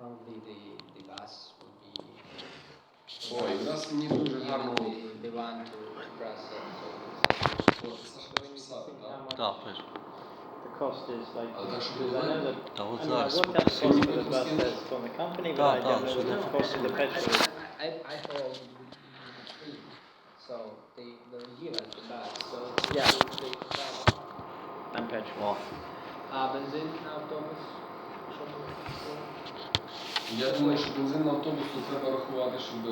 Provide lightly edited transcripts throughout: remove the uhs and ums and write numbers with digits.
Probably the bus would be. Ой, у нас мені дуже гарно. The one to Brussels. Саша, хочеш писати, так? Так, пишу. The cost is like, Але так, щоб because I know that, Та от I mean, I зараз. worked out the cost for the buses from the company, but I Так, don't know що what не the cost of the petrol is. I thought it would be free. So they give us the bus. So Yeah. they And petrol. О, бензин на автобус. Що було? Я думаю, що бензин на автобус то треба рахувати, щоб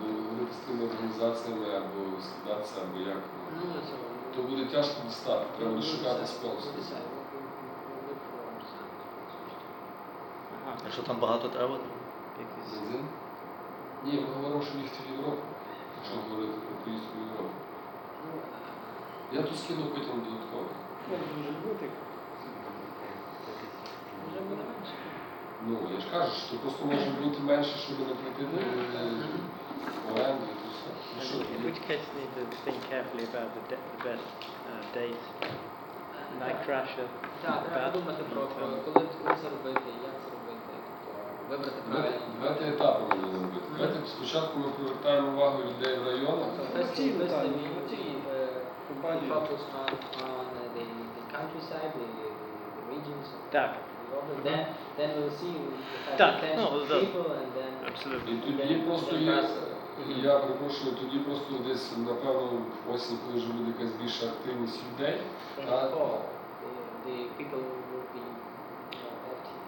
говорити з тими організаціями або скидатися, або як. Ну, це То буде тяжко дістати, треба буде шукати спонсорів. а що там багато треба? Бензин? Ні, ми говоримо, що їхати в Європу, якщо говорити про поїздку в Європу. Я тут скину потім додатково. Ну, я ж кажу, що просто може бути менше, щоб не платити оренду і все. Ну, що In тоді? which case you need to think carefully about the best date. Night crasher. Так, треба думати про коли це робити, як це робити, тобто вибрати правильно. Давайте етапи будемо робити. Давайте спочатку ми привертаємо увагу людей в районах. Focus on the countryside, the regions. Так. Then we'll see Так, attention ну, of people and then. Absolutely. І тоді просто є, я перепрошую, тоді просто десь, напевно, осінь, коли вже буде якась більша активність людей. The people will be active.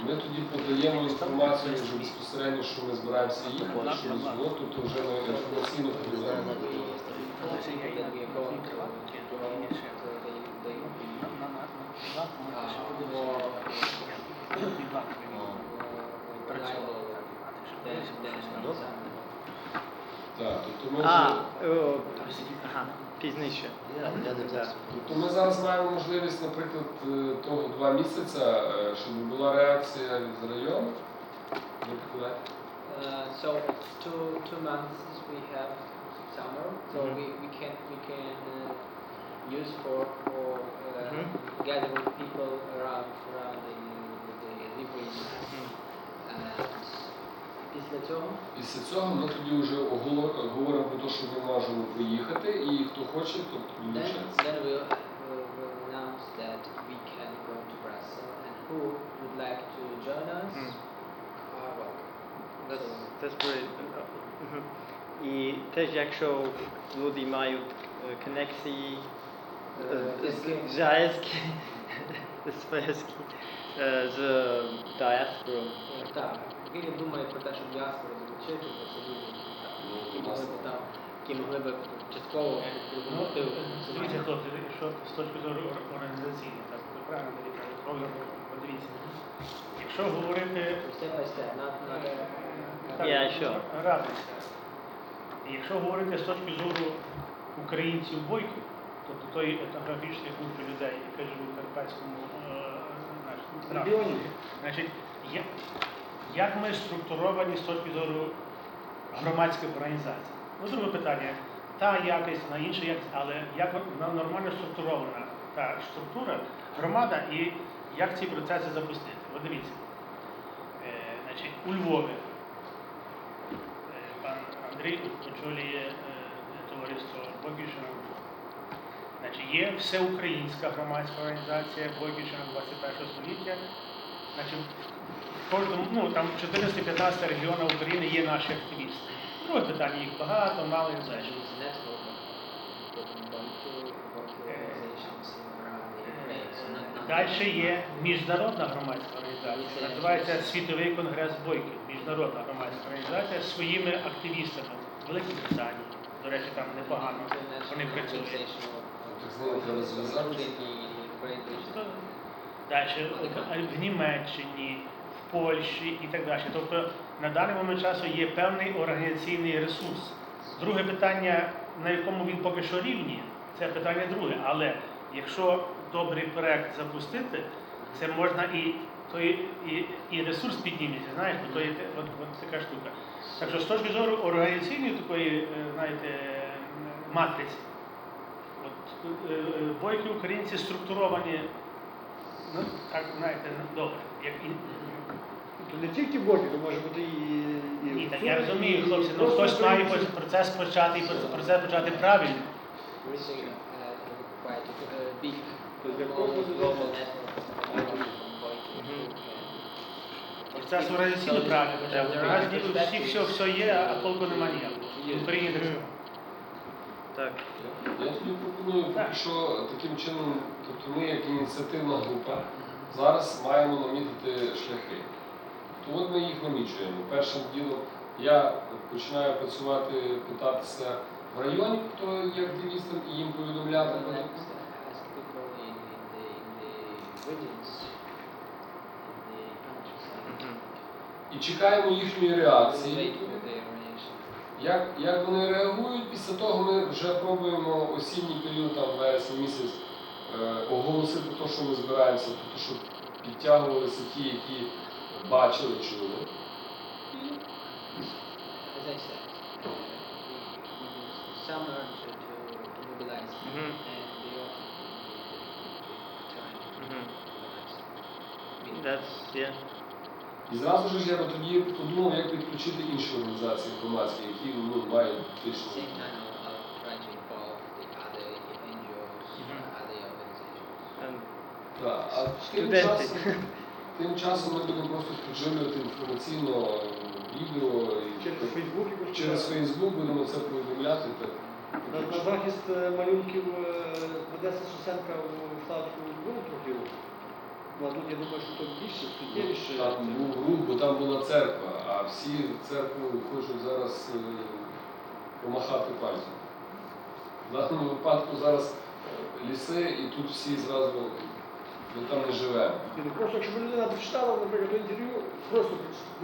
Ми тоді подаємо інформацію вже безпосередньо, що ми збираємося їхати, що ми зло, тобто вже ми інформаційно повідомимо. Так, тобто ми вже... Пізніше. Тобто ми зараз маємо можливість, наприклад, того 2 місяці, щоб була реакція від району. So 2 months we have summer, so we can use for gathering people around the region. Після цього ми тоді вже говоримо про те, що ми можемо поїхати, і хто хоче, то долучається. Then we'll announce that we can go to Brussels, and who would like to join us are welcome. That's great. І теж, якщо люди мають конекції зв'язки з діаспорою. Так, він думає про те, щоб діаспору залучити, які могли б частково допомогти. Дивіться, хлопці, що з точки зору організаційної, так, ви правильно говорите, подивіться. Якщо говорити... Step by step, радиться. Якщо говорити з точки зору українців бойків, тобто той етнографічний групи людей, які живуть в Карпатському регіоні, значить, як ми структуровані з точки зору громадських організацій? Ну, друге питання, та якість, на інша якість, але як вона нормально структурована та структура, громада і як ці процеси запустити? От дивіться, значить, у Львові пан Андрій очолює товариство Бойківщина. Значить, є всеукраїнська громадська організація Бойківщина 21 століття. Значить, в кожному, ну, там 14-15 регіонах України є наші активісти. Друге питання, їх багато, мало і взагалі. Далі є міжнародна громадська організація, називається Світовий конгрес бойків, міжнародна громадська організація з своїми активістами в Великій Британії. До речі, там непогано вони працюють. Далі в Німеччині, в Польщі і так далі. Тобто на даний момент часу є певний організаційний ресурс. Друге питання, на якому він поки що рівні, це питання друге. Але якщо добрий проєкт запустити, це можна і ресурс підніметься, знаєш, бо то є от така штука. Так що з точки зору організаційної такої, знаєте, матриці, бойкі українці структуровані Ну, так, знаєте, добре. Як і... То не тільки бойки, то може бути і Ні, так гуцули, я розумію, і хлопці, ну просто хтось має українці. процес почати, і процес почати правильно. Really quite a big То для global кожного global network of people from Boyki. Процес організаційно правильно почати. Раз ніби все є, а толку нема ніякого. В Україні так само. Так. Я тобі пропоную поки що таким чином, тобто ми як ініціативна група зараз маємо намітити шляхи. То от ми їх намічуємо. Першим ділом я починаю працювати, питатися в районі, хто є активістом, і їм повідомляти. Next, ask people in the regions, in the countryside. І чекаємо їхньої We'll реакції. wait for their reaction. Як вони реагують, після того ми вже пробуємо осінній період, там вересень місяць, оголосити те, що ми збираємося, тобто, щоб підтягувалися ті, які бачили, чули. As I said, we use summer to mobilize Mhm. and the autumn time to Mhm. mobilize. That's, yeah. І зразу ж я би тоді подумав, як підключити інші організації громадські, які мають At the фактично. same time, I'll try to involve the other NGOs, Mhm. other organizations. And Так, а Студенти. тим часом ми будемо просто підживлювати інформаційно відео і Через Фейсбук якось через туди. Фейсбук будемо це повідомляти. Так. На захист малюнків Одеси Сусенка у Славську було трохи рух. Ну а тут я думаю, що тут більше, суттєвіше. Там був рух, бо там була церква, а всі в церкву хочуть зараз помахати пальцем. В даному випадку зараз ліси і тут всі зразу, ми там не живемо. Ну, просто якщо б людина прочитала, наприклад, то інтерв'ю, просто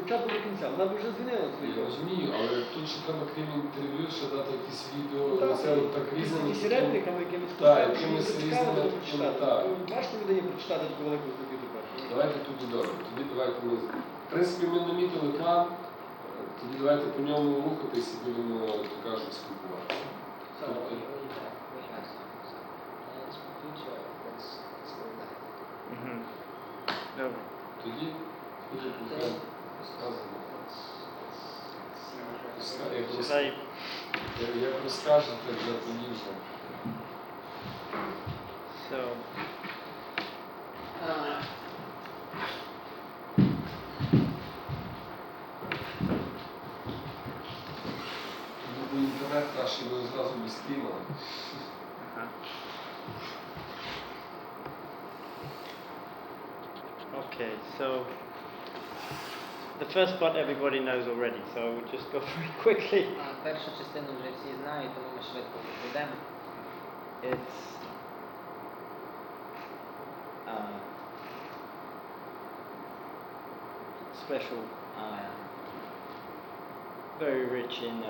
початку до кінця, вона б вже звільнила Я свої. розумію, але тут ще треба, крім інтерв'ю, ще дати якісь відео, Так, це от так різними. Якісь репниками, якимись Так, постами, якимись щоб цікаво різними, було прочитати. так. Ну, важко людині прочитати таку велику статтю тепер. Давайте тоді добре. Тоді давайте ми. В принципі, ми намітили план, тоді давайте по ньому рухатись і будемо, так кажуть, спілкуватися. So we have some plans for future. Let's go with that. mhm. Добре. Тоді дуже Okay. розказуємо. Let's see what Як Should I? як розкажете, вже тоді вже. So, Бо інтернет краще ви зразу без стріма. uh-huh. Okay, so the first part everybody knows already, so we'll just go very quickly. Першу частину вже всі знають, тому ми швидко пройдемо. It's special, very rich in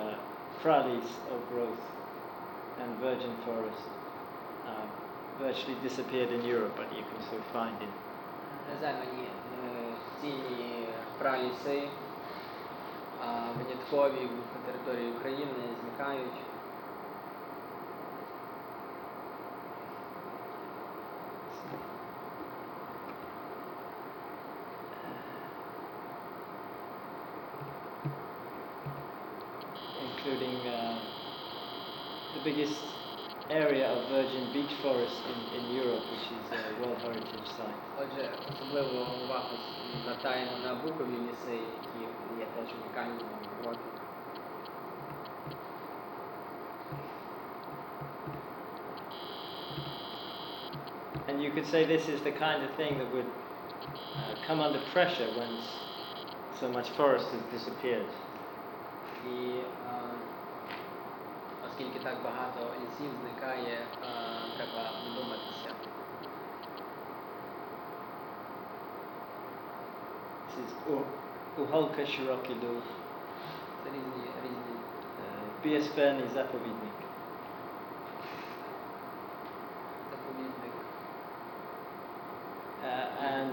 prairies of growth and virgin forest. Virtually disappeared in Europe, but you can still find it. Займані цінні праліси, виняткові на території України зникають. Including the biggest area of virgin beach forest in Europe, which is a World Heritage Site. Отже, особливо увагу звертаємо на букові ліси, які є теж унікальними в Європі. And you could say this is the kind of thing that would come under pressure when so much forest has disappeared. І оскільки так багато лісів зникає, треба вдуматися. This is Uhalka Shirokий Lug, Це різні Biosferny Zapowiednik. заповідник. And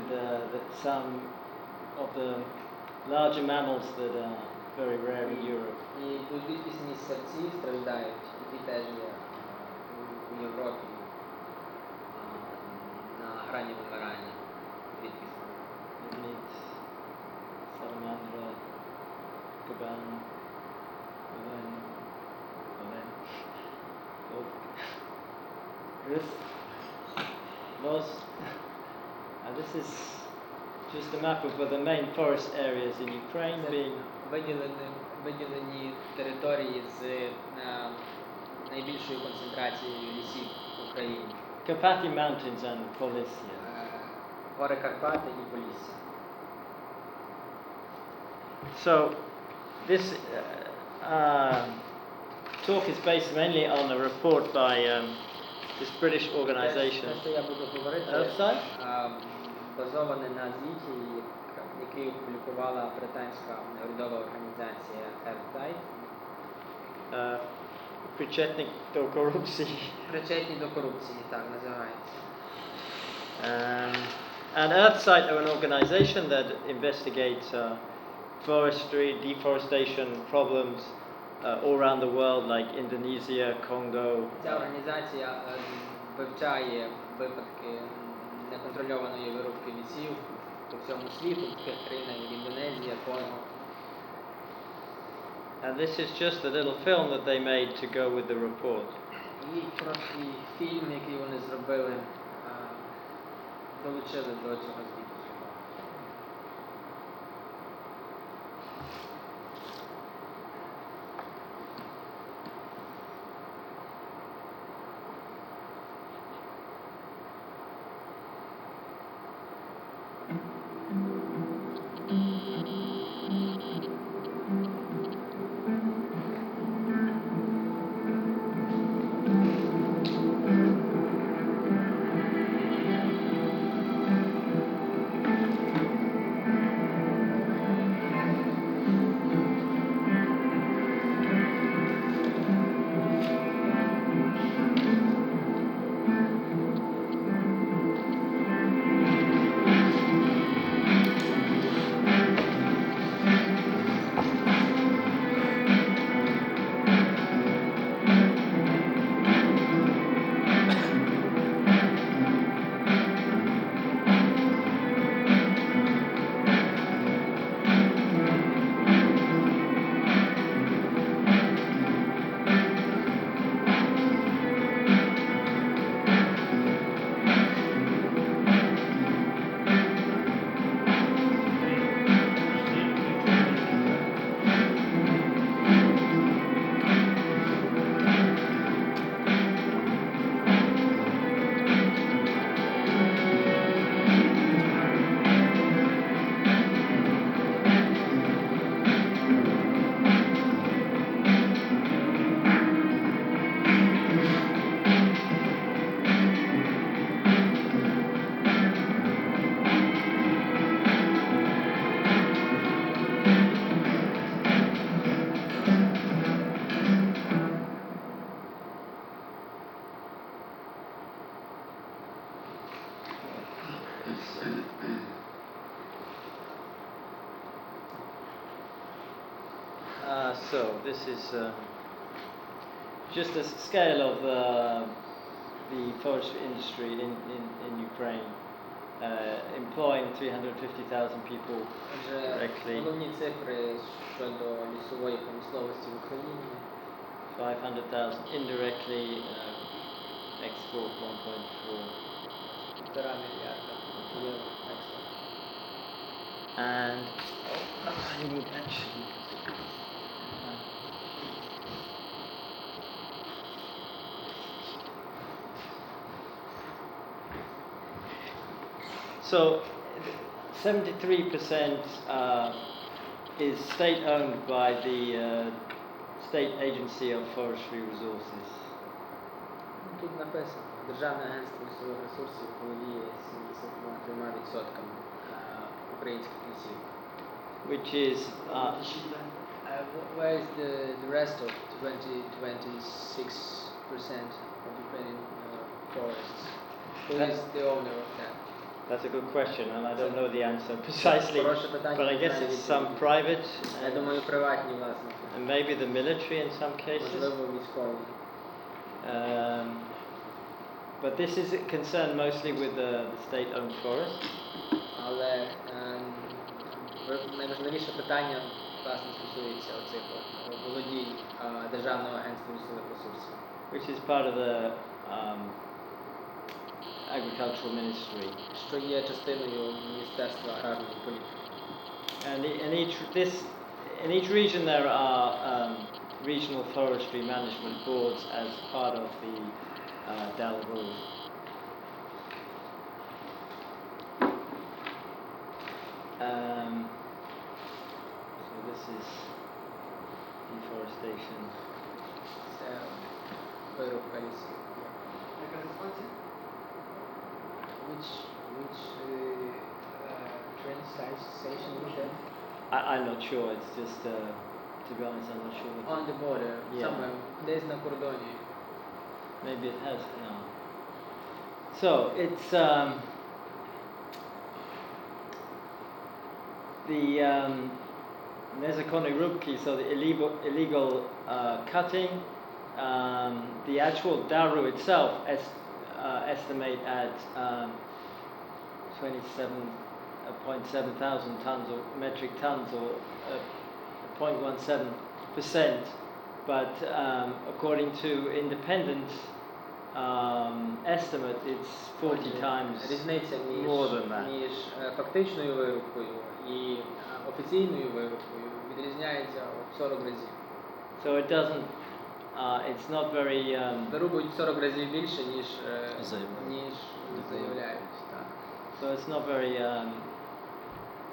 that some of the larger mammals that are very rare in Europe. І тут рідкісні савці страждають, які теж є у Європі на грані вимирання. This was, this is just a map of the main forest areas in Ukraine Це being виділені території з найбільшою концентрацією лісів в Україні. Carpathy Mountains and Polisia. Гори Карпати і Полісся. So this talk is based mainly on a report by this British organization. Те, що я буду говорити, Earthside? базоване на звіті, який опублікувала британська урядова організація Earthside. Причетник до корупції. Причетні до корупції, так називається. And Earthside are an organization that investigates forestry, deforestation problems all around the world, like Indonesia, Congo. Ця організація вивчає випадки неконтрольованої вирубки лісів по всьому світу, в таких країнах як Індонезія, Конго. And this is just a little film that they made to go with the report. І короткий фільм, який вони зробили, долучили до цього звіту. So this is just a scale of the forestry industry in Ukraine, employing 350,000 people Отже, directly, головні цифри щодо лісової промисловості в Україні. 500,000 indirectly, export 1.4. 1,5 мільярда євро експорт. And I would actually. So, 73% is state-owned by the State Agency of Forestry Resources. Тут написано, Державне агентство лісових ресурсів володіє 73% українських лісів. Which is Where is the rest of 26% of Ukrainian forests? Who is the owner of that? that's a good question, and I don't know the answer precisely. Хороше питання, But I не guess знаю it's some відповіді. private, Я думаю, приватні власники. and maybe the military in some cases. Можливо, військові. But this is concerned mostly with the state-owned forests. Але найважливіше питання, власне, стосується оцих володінь Державного агентства лісових ресурсів. Which is part of the agricultural ministry. що є частиною Міністерства аграрної політики. And in each region there are regional forestry management boards as part of the Dalagul. So this is deforestation. Це вирубка лісів. Яка дистанція? Which train station is that? I'm not sure. It's just, to be honest, I'm not sure. On the border, Yeah. somewhere, десь на кордоні. Maybe it has. No. So it's the nezakonne rubki, so the illegal cutting. The actual daru itself estimate at 27.7 thousand tons or metric tons or 0.17%. But according to independent estimate, it's 40 times Різниця more than that. між фактичною вирубкою і офіційною вирубкою відрізняється в 40 разів. So it doesn't. It's not very. Вирубують 40 разів більше, ніж Заявляють. заявляють. Так. So it's not very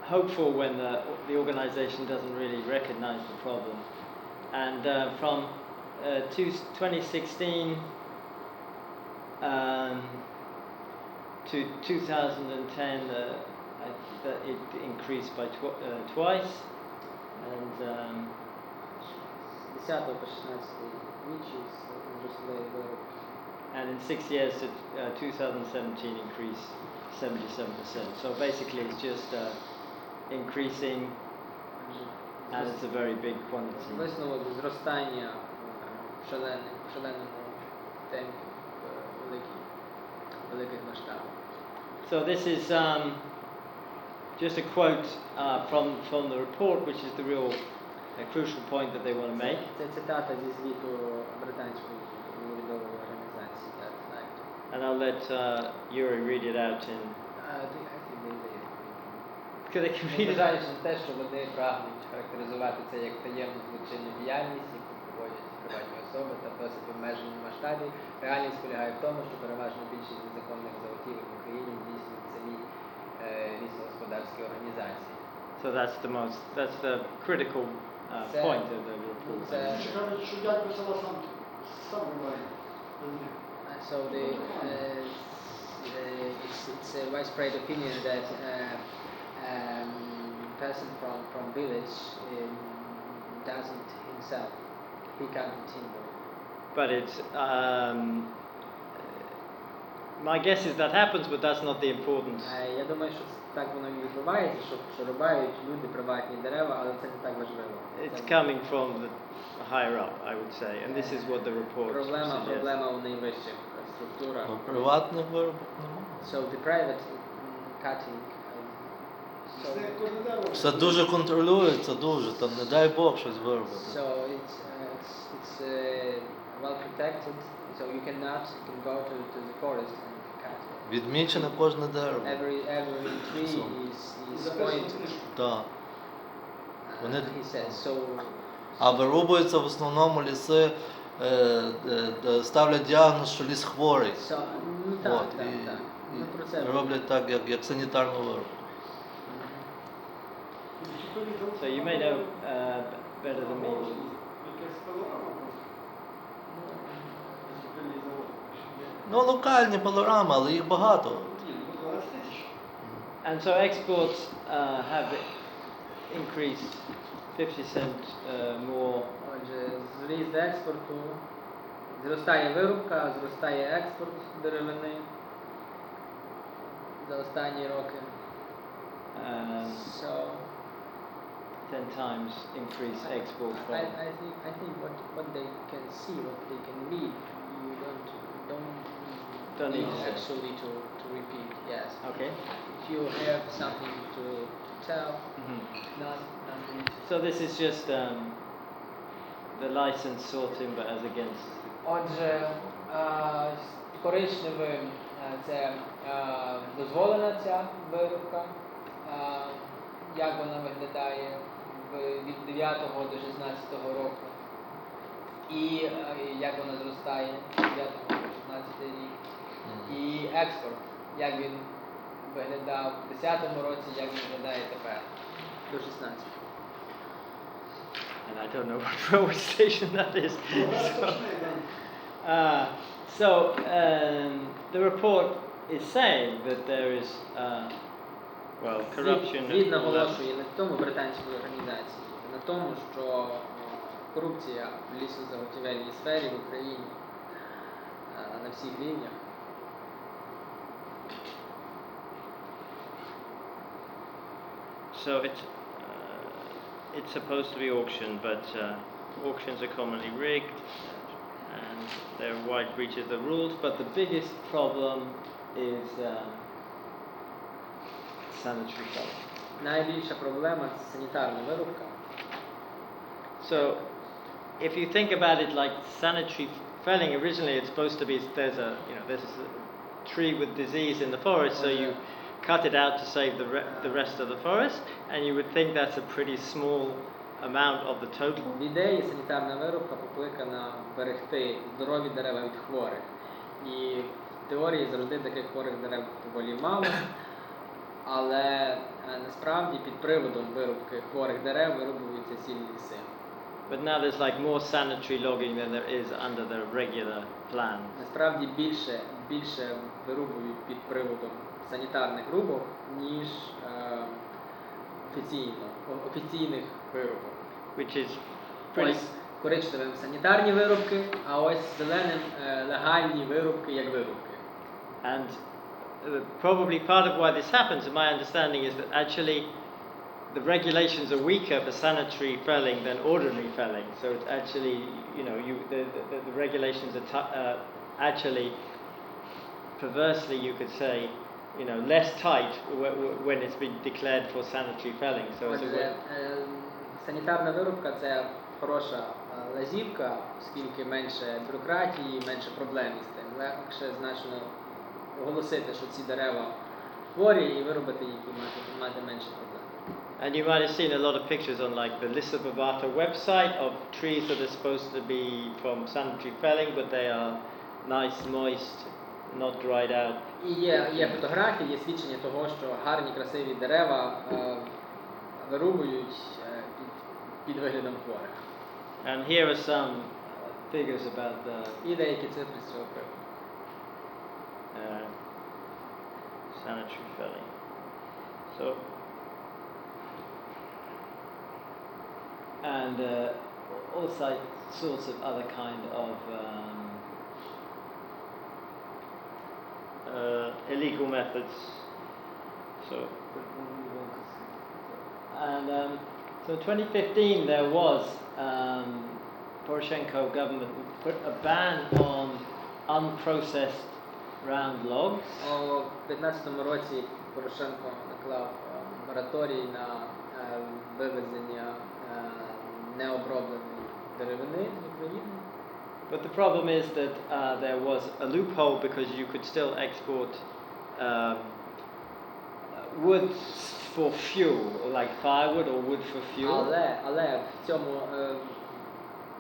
hopeful when the organization doesn't really recognize the problem. And from 2016 to 2010, it increased by twice. And 10 по 16 двічі зросли вирубки. and in 6 years to 2017 increased 77%. So basically it's just increasing, and it's a very big quantity. Висновок зростання в шаленому темпі в великих масштабах. So this is just a quote from the report, which is the real crucial point that they want to make. Це цитата зі звіту британської урядової організації. That's right. And I'll let Yuri read it out in. Because they can read it out. Незважаючи на те, що вони прагнуть характеризувати це як таємну злочинну діяльність, яку проводять приватні особи та в досить обмеженому масштабі, реальність полягає в тому, що переважна більшість незаконних заготівель в Україні здійснюють самі лісогосподарські організації. So that's the critical point of the report. Що кажуть, що дядько села сам вибирає. So it's a widespread opinion that person from village doesn't himself pick up the timber. But it's my guess is that happens, but that's not the important. Я думаю, що так воно і відбувається, що рубають люди приватні дерева, але це не так важливо. It's coming from the higher up, I would say, and this is what the report suggests. Проблема у найвищих структурах. Приватних виробок немає. So the private cutting. So, Це кожне дерево. Все дуже контролюється, дуже, там не дай Бог щось виробити. so it's well protected. So you can go to the forest and cut. Відмічене кожне дерево. Every tree So- is pointed. Так. Вони- He says so. А вирубуються в основному ліси, де ставлять діагноз, що ліс хворий. So, ну так, От, так, і- так. і Ну про це. роблять так, як санітарну виробку. So you may know better than me. Якась пилорама просто. Високільний завод. Ну, локальні пилорами, але їх багато. Ні, 12 тисяч. And so exports have increased 50% more. Отже, зріст експорту, зростає вирубка, зростає експорт деревини за останні роки. So 10 times increase export I from. think what they can see, what they can read, you don't need need to say. actually to repeat. Yes. Okay. If you have something to tell, Mhm. not need to. So this is just the license saw timber as against. Отже, коричневим Це дозволена ця вирубка, як вона виглядає від 9 до 16 року, і як вона зростає від 9 до 16 рік, і експорт, як він виглядав в 10 році, як він виглядає тепер, до 16. And I don't know what railway station that is. So the report is saying that there is, well, corruption. Звіт and all that. наголошує на тому британської організації, на тому, що корупція в лісозаготівельній сфері в Україні на всіх рівнях. So it's supposed to be auctioned, but auctions are commonly rigged, and there are wide breaches of the rules. But the biggest problem is sanitary felling. Найбільша проблема – це санітарна вирубка. So, if you think about it like sanitary felling, originally it's supposed to be there's a tree with disease in the forest, so you cut it out to save the rest of the forest, and you would think that's a pretty small amount of the total. В ідеї санітарна вирубка покликана берегти здорові дерева від хворих. І в теорії завжди таких хворих дерев доволі мало, але насправді під приводом вирубки хворих дерев вирубуються цілі ліси. But now there's like more sanitary logging than there is under the regular plan. Насправді більше вирубують під приводом санітарних рубок, ніж офіційних вирубок. Which is pretty. Ось коричневим санітарні вирубки, а ось зеленим легальні вирубки як вирубки. And probably part of why this happens, in my understanding, is that actually the regulations are weaker for sanitary felling than ordinary felling. So it's actually, the regulations are actually, perversely, you could say, less tight when it's been declared for sanitary felling. So it's a Отже, санітарна вирубка – це хороша лазівка, оскільки менше бюрократії, менше проблем із тим. Легше значно оголосити, що ці дерева хворі, і виробити їх і мати менше проблем. And you might have seen a lot of pictures on like the Lisabavata website of trees that are supposed to be from sanitary felling, but they are nice, moist, not dried out. І є фотографії, є свідчення того, що гарні, красиві дерева вирубують під виглядом хворих. And here are some figures about the І деякі цифри з цього приводу. Sanitary felling. So, and also sorts of other kind of illegal methods. So, and so in 2015 there was Poroshenko government put a ban on unprocessed round logs. У 2015 році Порошенко наклав мораторій на вивезення необробленої деревини з України. But the problem is that there was a loophole because you could still export wood for fuel, or like firewood or wood for fuel. Але в цьому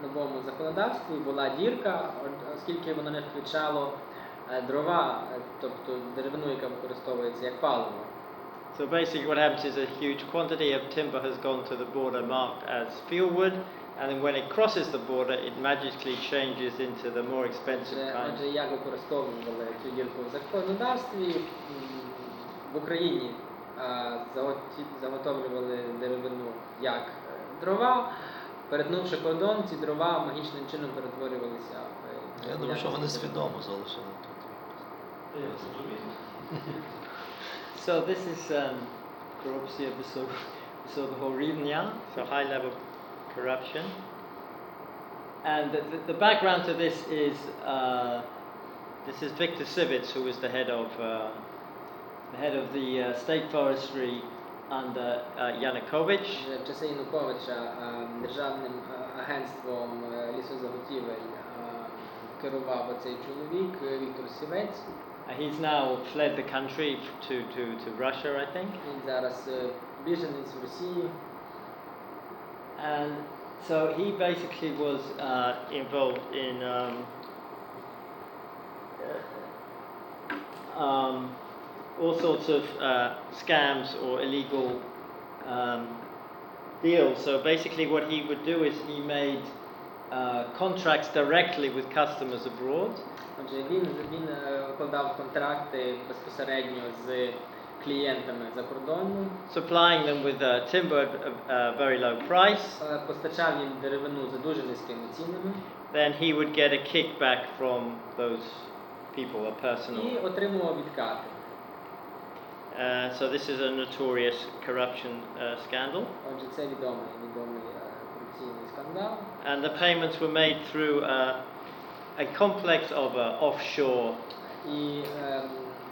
новому законодавстві була дірка, оскільки воно не включало дрова, тобто деревину, яка використовується як паливо. So basically what happens is a huge quantity of timber has gone to the border marked as fieldwood, and then when it crosses the border it magically changes into the more expensive kind. Отже, як використовували цю дірку в законодавстві, в Україні заготовлювали деревину як дрова, перетнувши кордон, ці дрова магічним чином перетворювалися в... Я думаю, що вони свідомо залишили тут. So this is corruption високого рівня, so high level corruption. And the background to this is Victor Sivits, who was the head of the state forestry under Yanukovych. В часи Януковича державним агентством лісозаготівель керував оцей чоловік Віктор Сівець. He's now fled the country to Russia, I think. Він зараз біженець в Росії. And so he basically was involved in all sorts of scams or illegal deals. So basically what he would do is he made contracts directly with customers abroad. Отже, він укладав контракти безпосередньо з клієнтами за кордоном, Supplying them with timber at a very low price. Постачав їм деревину за дуже низькими цінами Then he would get a kickback from those people, a personal. і отримував відкати. So this is a notorious corruption scandal. Отже, це відомий корупційний скандал. And the payments were made through a complex of offshore І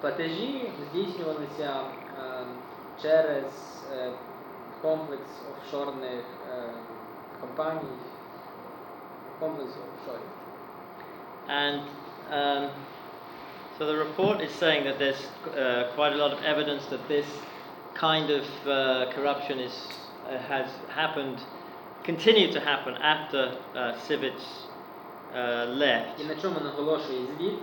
платежі здійснювалися через комплекс офшорних компаній, комплекс офшорів. and so the report is saying that there's quite a lot of evidence that this kind of corruption has happened, continued to happen after Civits left. І на чому наголошує звіт,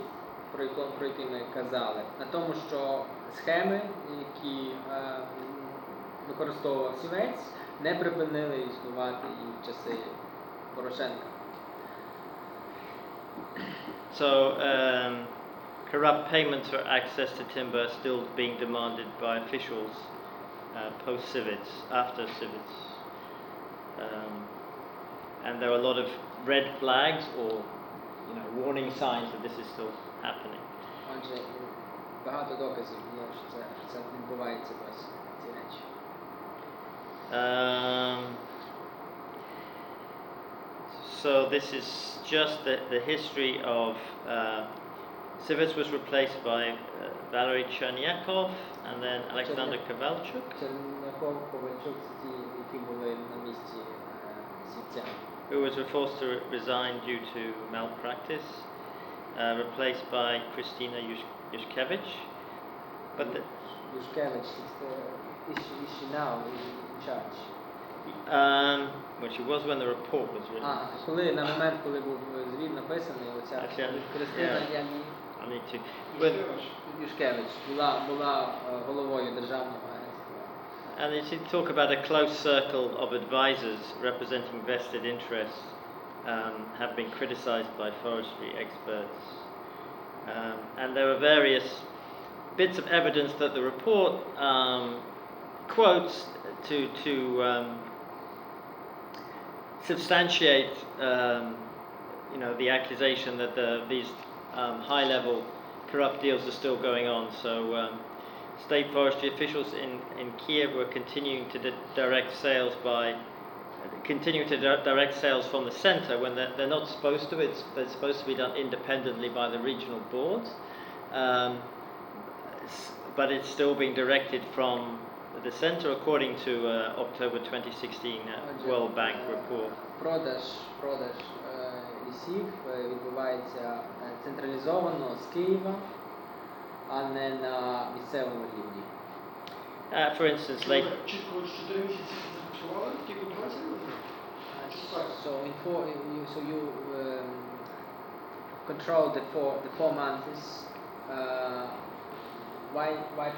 про який ми казали? На тому, що схеми, які використовував Сівець, не припинили існувати і в часи Порошенка. So corrupt payments for access to timber are still being demanded by officials post-Civits, after Civits. And there are a lot of red flags or warning signs that this is still happening. Отже, багато доказів є, що це відбувається досі, ці речі. So this is just the history of Civits was replaced by Valery Chernyakov and then Alexander Kovalchuk, Черняков, Ковальчук – це ті, які були на місці Сівця. who was forced to resign due to malpractice, replaced by Kristina Yushkevich. But Юшкевич is she now in charge? well, she was when the report was written. Коли, на момент, коли був звіт написаний, оця Actually, Христина I need to. But, Юшкевич була головою державного агентства. and you should talk about a close circle of advisors representing vested interests have been criticized by forestry experts. And there are various bits of evidence that the report quotes to substantiate the accusation that these high-level corrupt deals are still going on. So state forestry officials in Kiev were continuing to direct sales from the center when they're not supposed to. They're supposed to be done independently by the regional boards, but it's still being directed from the center according to October 2016 World Bank report. Продаж лісів відбувається централізовано з Києва, а не на місцевому рівні. For instance, like Чітко 4 місяці зафіксували такі контрації? So you control the four months. Why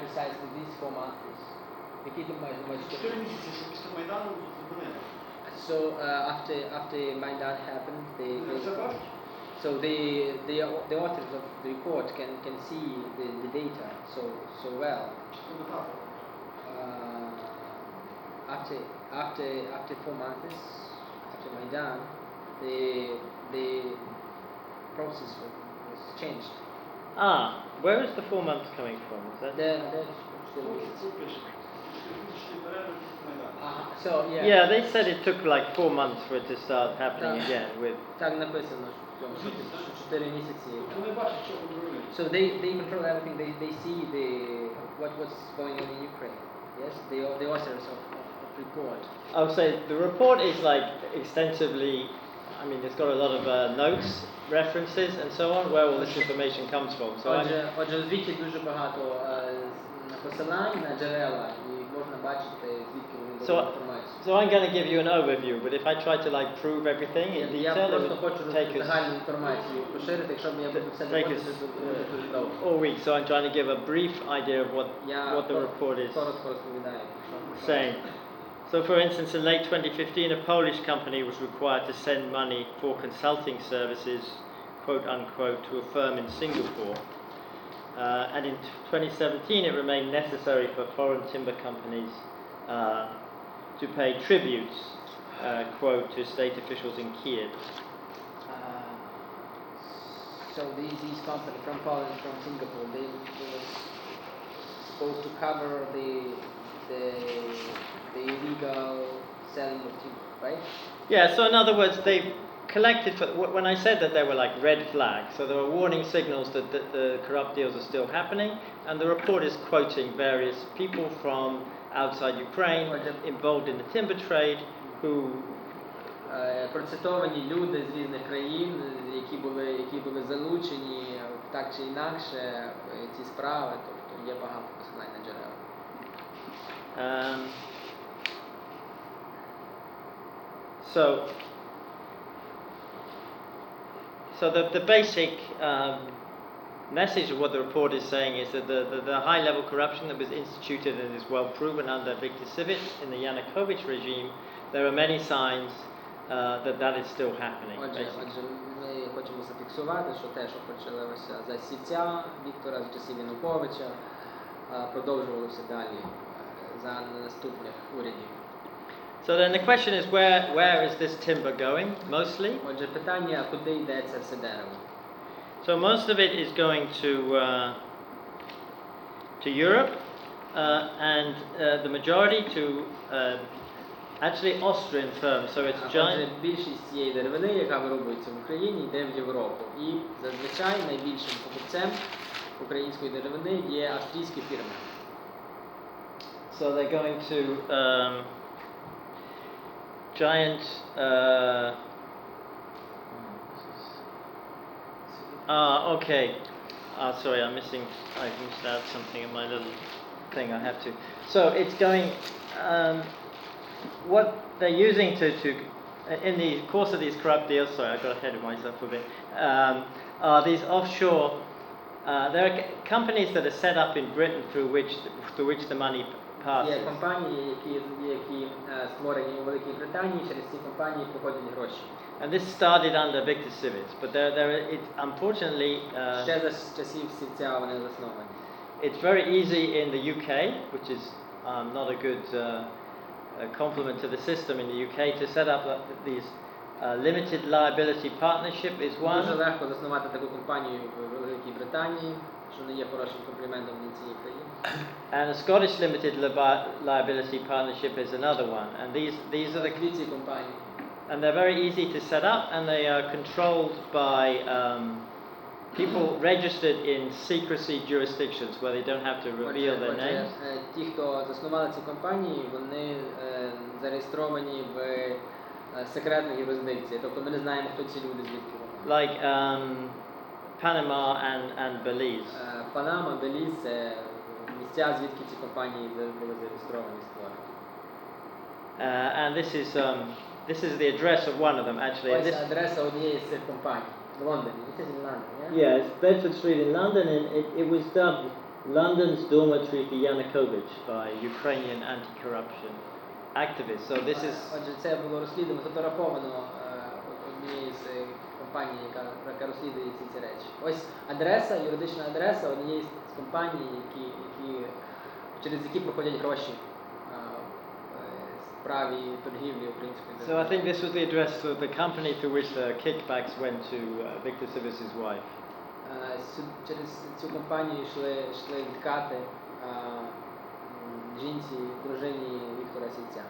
precisely these 4 months? Які ти маєш на увазі? 4 місяці, що після Майдану зупинили. So after Maidan happened, Це кажуть? so the authors of the report can see the data so well. After 4 months after Maidan, the process was changed. Where is the 4 months coming from? Is that? So yeah. Yeah, they said it took like 4 months for it to start happening again. With Так написано, що 4 місяці. Вони бачать, що контролюють. So they control everything. They see what's going on in Ukraine. Yes, the authors of report. I would say the report is like extensively. I mean, it's got a lot of notes references and so on, where all this information comes from. So I'm, Отже, у звіті дуже багато посилань на джерела, і можна бачити, звідки вони So- беруть інформацію. so I'm going to give you an overview, but if I try to like prove everything in Я detail, it просто would хочу take us загальну інформацію поширити, якщо б я буду все Take доводити, us, то буде дуже довго. all week. So I'm trying to give a brief idea of Я what the report is коротко розповідаю. якщо- saying. So, for instance, in late 2015, a Polish company was required to send money for consulting services, quote unquote, to a firm in Singapore. And in 2017, it remained necessary for foreign timber companies to pay tributes, quote, to state officials in Kiev. So these companies from Poland, from Singapore, they were supposed to cover the illegal selling of timber, right? Yeah, so in other words, they collected, when I said that there were like red flags, so there were warning signals that the corrupt deals are still happening, and the report is quoting various people from outside Ukraine involved in the timber trade who Процитовані люди з різних країн, які були залучені так чи інакше в ці справи, тобто є багато посилань на джерела. So the basic message of what the report is saying is that the high-level corruption that was instituted and is well proven under Viktor Sivic in the Yanukovych regime, there are many signs that is still happening. Отже, ми хочемо зафіксувати, що те, що почалося за Сівця Віктора з часів Януковича, продовжувалося далі за наступних урядів. So then the question is, where is this timber going, mostly? Отже, питання, куди йде це все дерево? So most of it is going to Europe, and the majority to actually Austrian firms. So it's Отже, giant. більшість цієї деревини, яка виробляється в Україні, йде в Європу. І зазвичай найбільшим покупцем української деревини є австрійські фірми. So they're going to giant. Okay. Sorry, I missed out something in my little thing. I have to. So it's going. What they're using to in the course of these corrupt deals. Sorry, I got ahead of myself a bit. Are these offshore? There are companies that are set up in Britain through which the money passes. Є компанії, які створені у Великій Британії, через ці компанії проходять гроші. And this started under Viktor Sivic, but unfortunately, Ще за часів Сівця вони засновані. it's very easy in the UK, which is not a good compliment to the system in the UK, to set up these limited liability partnership is Дуже one, легко заснувати таку компанію в Великій Британії, що не є хорошим компліментом для цієї країни. and a Scottish limited liability partnership is another one. And these are Дві ці компанії. and they're very easy to set up, and they are controlled by people registered in secrecy jurisdictions where they don't have to reveal their names. Ті, хто заснували ці компанії, вони зареєстровані в секретних юрисдикціях. Тобто ми не знаємо, хто ці люди, звідки вони. Like Panama and Belize. Панама, Беліз – це місця, звідки ці компанії були зареєстровані, створені. And this is the address of one of them actually. And Ось this, адреса однієї з цих компаній в Лондоні. This is in London, yeah? yeah, it's Bedford Street in London, and it was dubbed London's dormitory for Yanukovych by Ukrainian anti-corruption activists. So this is Отже, це було розслідувано, фотографовано однією з компаній, яка розслідує ці речі. Ось адреса, юридична адреса однієї з компаній, через які проходять гроші в справі торгівлі української So I держави. think this was the address of the company through which the kickbacks went to Viktor Sivic's wife. Через цю компанію йшли відкати жінці, дружині Віктора Сівця.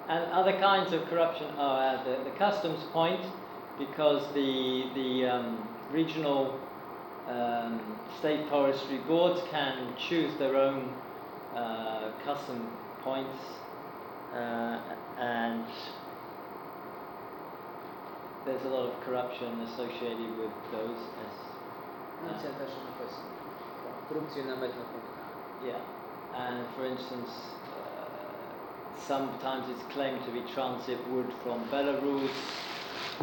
And other kinds of corruption are at the customs point, because the regional state forestry boards can choose their own custom points, and there's a lot of corruption associated with those. Ну, це те, що написано. Корупцію на митних пунктах. Yeah, and for instance, sometimes it's claimed to be transit wood from Belarus,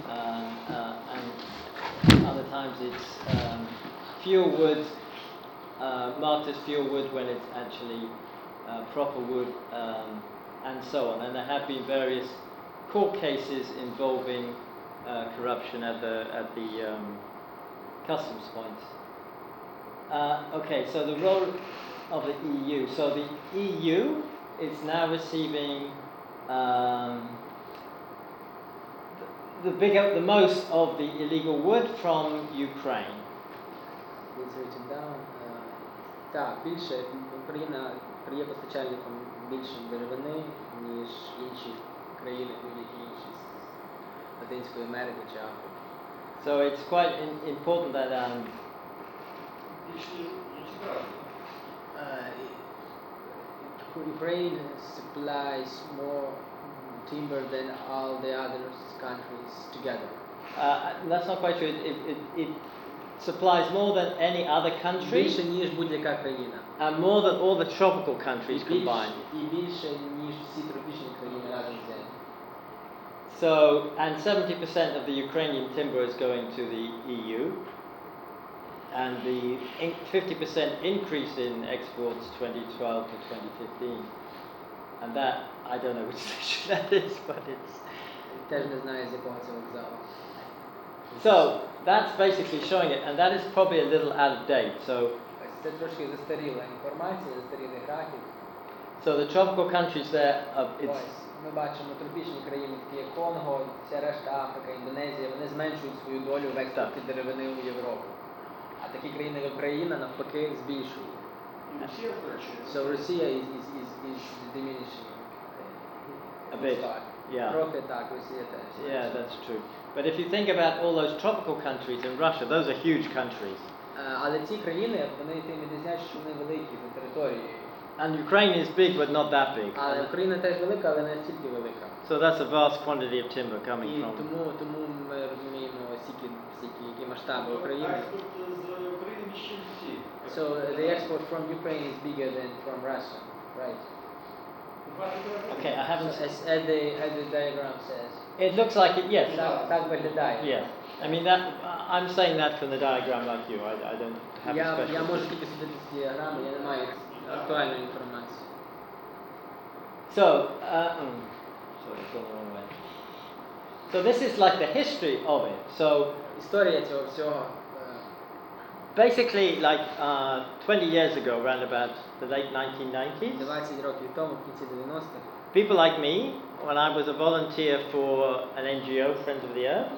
and other times it's fuel wood, marked as fuel wood when it's actually proper wood, and so on. And there have been various court cases involving corruption at the customs points. Okay, so the role of the EU. So the EU is now receiving the most of the illegal wood from Ukraine. It's written down. Так, більше Україна є постачальником більше деревини, ніж інші країни, будь-які інші з Латинської Америки чи Африки. So it's quite important that Ukraine supplies more timber than all the other countries together. that's not quite true. It supplies more than any other country, Більше, ніж будь-яка країна. and more than all the tropical countries І більше, combined. і більше, ніж всі тропічні країни разом взяті. So, and 70% of the Ukrainian timber is going to the EU, and the 50% increase in exports 2012 to 2015. And that, I don't know which station that is, but it's... Теж не знаю, з якого це вокзалу. So, that's basically showing it, and that is probably a little out of date. So, Це трошки застаріла інформація, застарілий графік. so the tropical countries there, it's... Ось, ми бачимо тропічні країни, такі як Конго, вся решта Африка, Індонезія, вони зменшують свою долю в експорті деревини у Європу. А такі країни, як Україна, навпаки, збільшують. So Russia is diminishing A bit, stock. yeah. Трохи так, Росія теж. Yeah, that's true. But if you think about all those tropical countries and Russia, those are huge countries. Але ці країни, вони тим відрізняють, що вони великі за територією. And Ukraine is big, but not that big. Але Україна теж велика, але не настільки велика. So that's a vast quantity of timber coming І from. тому ми розуміємо, які масштаби України. So the export from Ukraine is bigger than from Russia, right? Okay, I haven't. As the diagram says. It looks like it, yes. Так виглядає. Yeah. I mean that. I'm saying that from the diagram, like you. I don't have a Я special. можу тільки судити з діаграми, я не маю актуальної інформації. So, sorry, it's gone the wrong way. So this is like the history of it. So Історія цього всього. basically, like 20 years ago, around about the late 1990s, 20 років тому, в кінці 90-х, people like me, when I was a volunteer for an NGO, Friends of the Earth,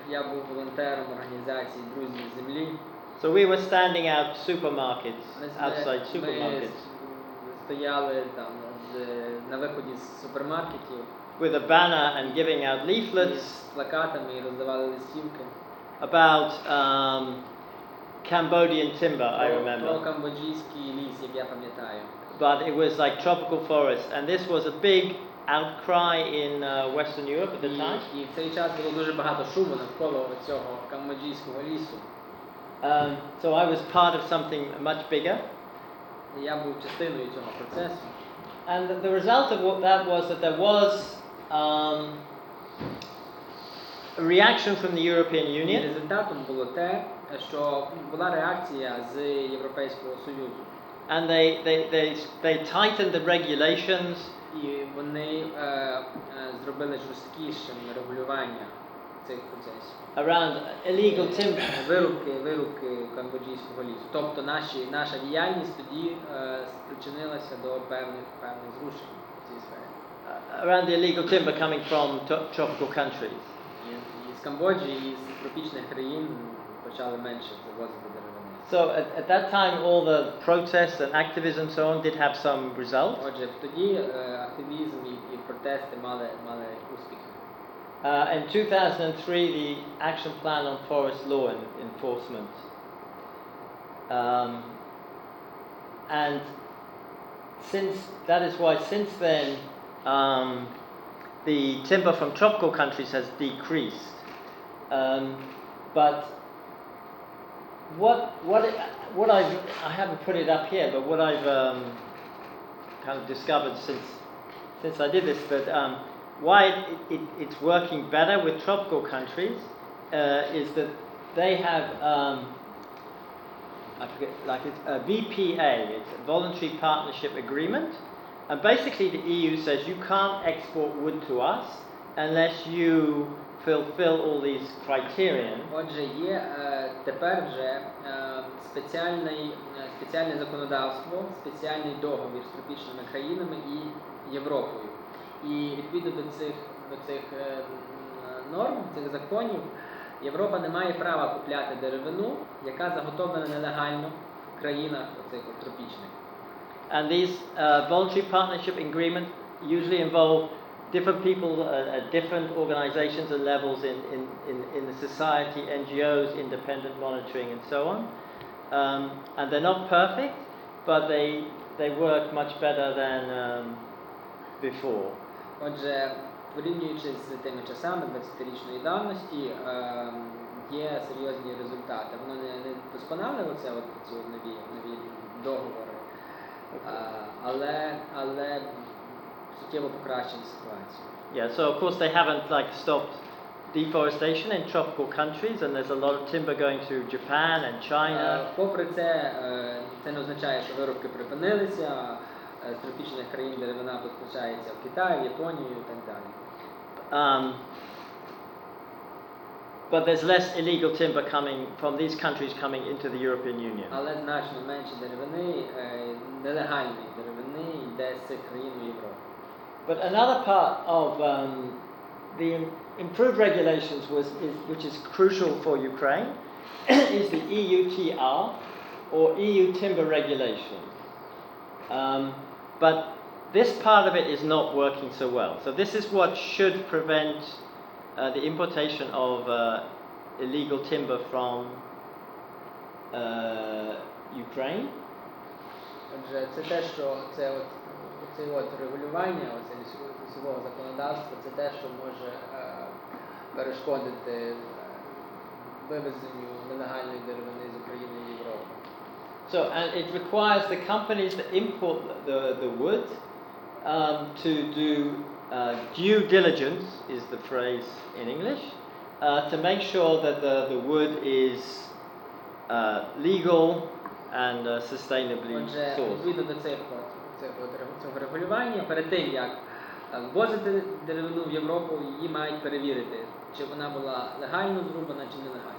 я був волонтером організації Друзі Землі. so we were standing out supermarkets, outside Ми supermarkets, стояли там на виході з супермаркетів with a banner and giving out з leaflets плакатами і роздавали листівки. about Cambodian timber, I Про remember. камбоджійський ліс, як я пам'ятаю. But it was like tropical forest, and this was a big outcry in Western Europe at the time. І в цей час було дуже багато шуму навколо цього камбоджійського лісу. So I was part of something much bigger, І я був частиною цього процесу. and the result of what that was that there was a reaction from the European І Union, результатом було те, що була реакція з Європейського Союзу. and they tightened the regulations, І вони зробили жорсткішим регулювання цих процесів. around illegal timber. Вирубки камбоджійського лісу. Тобто наша діяльність тоді спричинилася до певних зрушень в цій сфері. Around the illegal timber coming from tropical countries. І з Камбоджі, і з тропічних країн почали менше завозити деревини. So at that time, all the protests and activism and so on did have some result. Отже, тоді активізм і протести мали успіхи. In 2003, the Action Plan on Forest Law Enforcement. And that is why since then, the timber from tropical countries has decreased. But what I haven't put it up here, but what I've kind of discovered since I did this, that why it's working better with tropical countries is that they have I forget, like it's a VPA, it's a voluntary partnership agreement, and basically the EU says you can't export wood to us unless you fulfill all these criterion. Отже, є тепер вже спеціальне законодавство, спеціальний договір з тропічними країнами і Європою. І відповідно до цих норм, цих законів, Європа не має права купляти деревину, яка заготовлена нелегально в країнах оцих тропічних. And these voluntary partnership agreements usually involve different people at different organizations and levels in the society, NGOs, independent monitoring and so on. And they're not perfect, but they work much better than before. Отже, порівнюючи з тими часами 20-річної давності, є серйозні результати. Воно не досконале оце ці нові договори, але суттєво покращені ситуацію. Yeah, so of course they haven't like stopped deforestation in tropical countries, and there's a lot of timber going to Japan and China. Попри це, це не означає, що вирубки припинилися. З тропічних країн деревина постачається в Китай, в Японію і так далі. But there's less illegal timber coming from these countries coming into the European Union. Але значно менше деревини, нелегальної деревини йде з цих країн у Європу. But another part of the improved regulations which is crucial for Ukraine is the EUTR, or EU Timber Regulation. But this part of it is not working so well. So this is what should prevent the importation of illegal timber from Ukraine. Отже, це те, що це регулювання, оце лісового законодавства, це те, що може перешкодити вивезенню нелегальної деревини з України в Європу. So, and it requires the companies that import the wood to do due diligence, is the phrase in English, to make sure that the wood is legal and sustainably Отже, sourced. відповідно до цього регулювання, перед тим, як ввозити деревину в Європу, її мають перевірити, чи вона була легально зрубана, чи нелегально.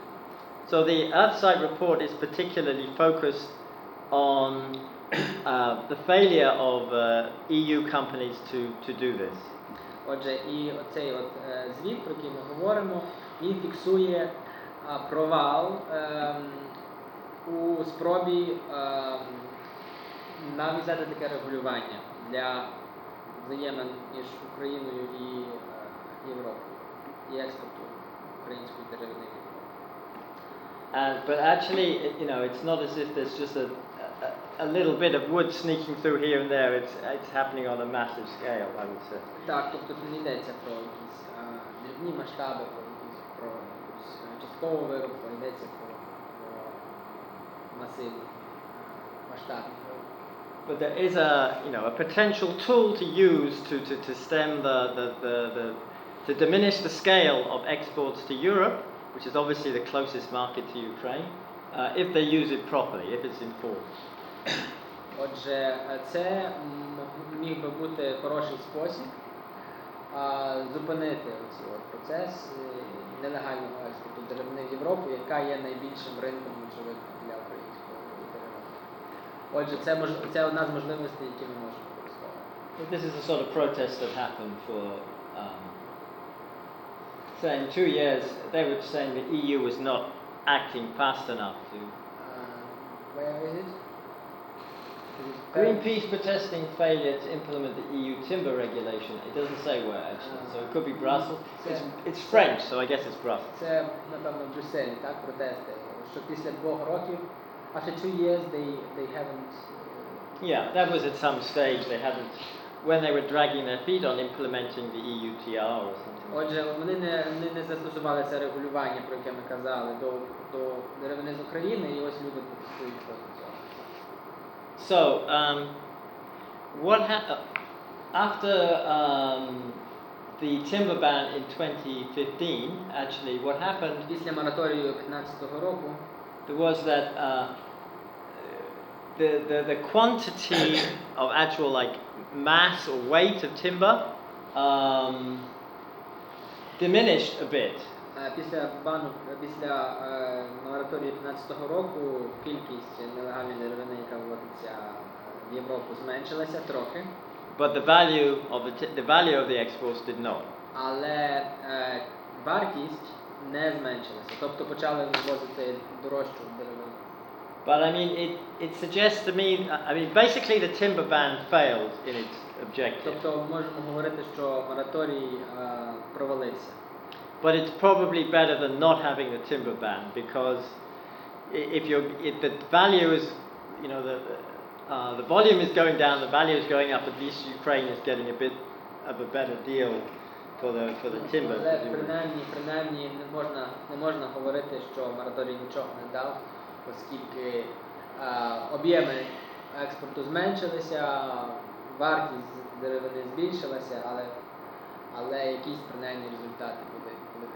So the Earthside report is particularly focused on the failure of EU companies to do this. Отже, і оцей звіт, про який ми говоримо, він фіксує провал у спробі нав'язати таке регулювання для взаємин між Україною і Європою, і експорту української деревини. But actually, it's not as if there's just a little bit of wood sneaking through here and there. It's happening on a massive scale, I would say. Так, тобто тут не йдеться про якісь дрібні масштаби, про якусь часткову вирубку, йдеться про масивні масштабні вирубки. But there is a potential tool to use to stem to diminish the scale of exports to Europe, which is obviously the closest market to Ukraine, if they use it properly, if it's enforced. Отже, це міг би бути хороший спосіб зупинити цей процес нелегального експорту деревини в Європу, яка є найбільшим ринком, очевидно, для української деревини. Отже, це одна з можливостей, які ми можемо використовувати. This is the sort of protest that happened for, saying 2 years, they were saying the EU was not acting fast enough to... Where is it? Greenpeace protesting failure to implement the EU timber regulation. It doesn't say where actually, so it could be Brussels. It's French, so I guess it's Brussels. Це, напевно, в Брюсселі, так, протести, що після 2 років, after 2 years, they haven't... Yeah, that was at some stage, they hadn't when they were dragging their feet on implementing the EUTR or something. Отже, вони не застосували це регулювання, про яке ми казали, до деревини з України, і ось люди протестують проти цього. So, after the timber ban in 2015, actually, what happened Після мораторію 2015 року there was that the quantity of actual like mass or weight of timber diminished a bit. Після мораторію 2015 року кількість нелегальної деревини, яка вводиться в Європу, зменшилася трохи, But the value of the exports did not. але вартість не зменшилася, тобто почали ввозити дорожчу деревину. But I mean, it suggests to me, I mean, basically the timber ban failed in its objective. Тобто можемо говорити, що мораторій провалився. But it's probably better than not having the timber ban, because if the value is, you know, the volume is going down, the value is going up, at least Ukraine is getting a bit of a better deal for the timber. Але принаймні не можна говорити, що мораторій нічого не дав, оскільки об'єми експорту зменшилися, вартість деревини збільшилася, але якісь принаймні результати були досягнені.